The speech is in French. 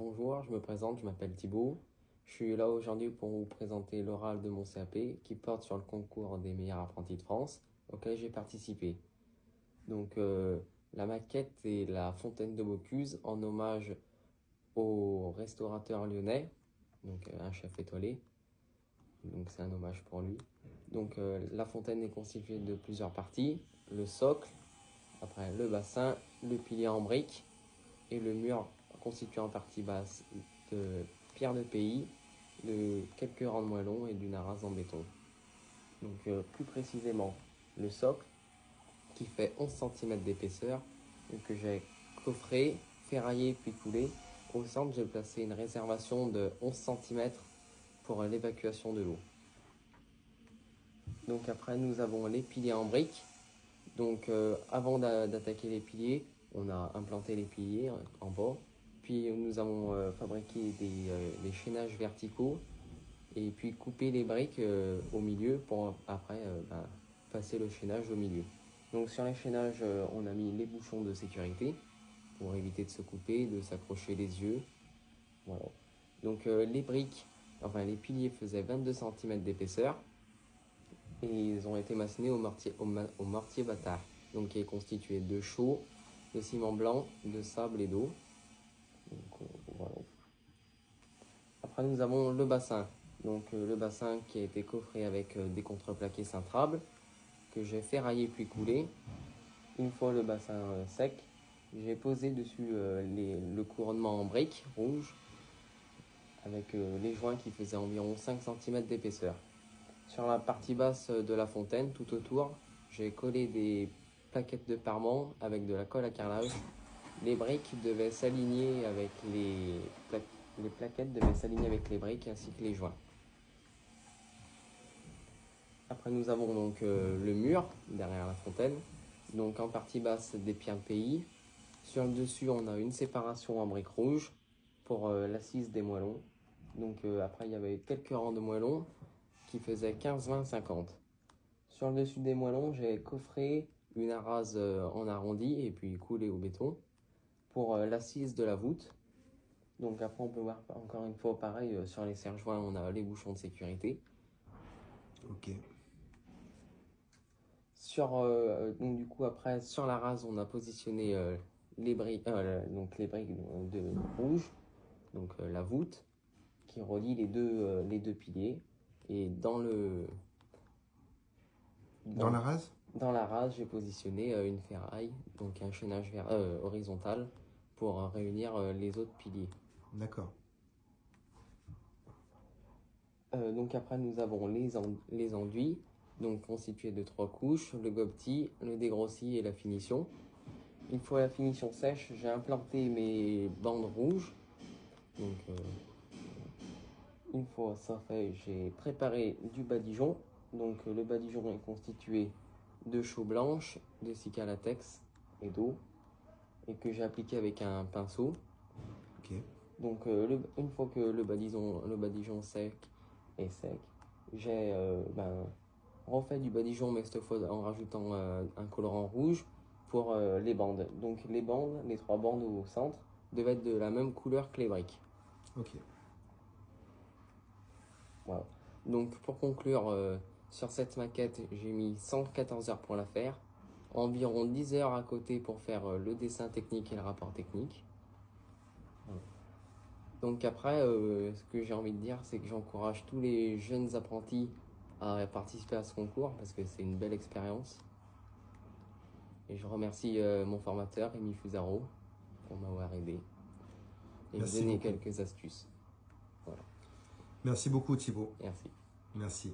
Bonjour, je me présente, je m'appelle Thibaut. Je suis là aujourd'hui pour vous présenter l'oral de mon CAP qui porte sur le concours des meilleurs apprentis de France auquel j'ai participé. Donc la maquette est la fontaine de Bocuse en hommage au restaurateur lyonnais, donc un chef étoilé. Donc c'est un hommage pour lui. Donc la fontaine est constituée de plusieurs parties, le socle, après le bassin, le pilier en briques et le mur constitué en partie basse de pierre de pays, de quelques rangs de moellons et d'une arase en béton. Donc plus précisément, le socle qui fait 11 cm d'épaisseur et que j'ai coffré, ferraillé puis coulé. Au centre, j'ai placé une réservation de 11 cm pour l'évacuation de l'eau. Donc après, nous avons les piliers en briques. Donc avant d'attaquer les piliers, on a implanté les piliers en bas. Puis nous avons fabriqué des chaînages verticaux et puis coupé les briques au milieu pour après passer le chaînage au milieu. Donc sur les chaînages, on a mis les bouchons de sécurité pour éviter de se couper, de s'accrocher les yeux. Voilà. Donc les briques, enfin les piliers faisaient 22 cm d'épaisseur et ils ont été maçonnés au mortier bâtard, donc qui est constitué de chaux, de ciment blanc, de sable et d'eau. Voilà. Après nous avons le bassin. Donc le bassin qui a été coffré avec des contreplaqués cintrables que j'ai ferraillé puis coulé. Une fois le bassin sec, j'ai posé dessus le couronnement en briques rouges avec les joints qui faisaient environ 5 cm d'épaisseur. Sur la partie basse de la fontaine, tout autour, j'ai collé des plaquettes de parement avec de la colle à carrelage. Les briques devaient s'aligner avec les plaquettes devaient s'aligner avec les briques ainsi que les joints. Après nous avons donc le mur derrière la fontaine, donc en partie basse des pierres de pays. Sur le dessus on a une séparation en briques rouges pour l'assise des moellons. Donc après il y avait quelques rangs de moellons qui faisaient 15, 20, 50. Sur le dessus des moellons j'ai coffré une arase en arrondi et puis coulé au béton pour l'assise de la voûte. Donc après on peut voir encore une fois pareil sur les serre-joints on a les bouchons de sécurité. Ok. Donc du coup après sur la rase on a positionné les briques de rouge, donc la voûte qui relie les deux piliers. Et Dans la rase? dans la rase j'ai positionné une ferraille, donc un chaînage horizontal pour réunir les autres piliers. D'accord. Donc après nous avons les enduits, donc constitués de 3 couches, le gobetis, le dégrossi et la finition. Une fois la finition sèche, j'ai implanté mes bandes rouges. Donc une fois ça fait, j'ai préparé du badigeon. Donc le badigeon est constitué de chaux blanches, de cica latex et d'eau, et que j'ai appliqué avec un pinceau. Ok. Donc une fois que le badigeon sec est sec, j'ai refait du badigeon, mais cette fois en rajoutant un colorant rouge pour les bandes. Donc les 3 bandes au centre devaient être de la même couleur que les briques. Ok. Voilà. Donc pour conclure, sur cette maquette, j'ai mis 114 heures pour la faire, environ 10 heures à côté pour faire le dessin technique et le rapport technique. Voilà. Donc après, ce que j'ai envie de dire, c'est que j'encourage tous les jeunes apprentis à participer à ce concours parce que c'est une belle expérience. Et je remercie mon formateur, Rémi Fusaro, pour m'avoir aidé et me Merci donner beaucoup. quelques astuces. Voilà. Merci beaucoup, Thibaut. Merci. Merci.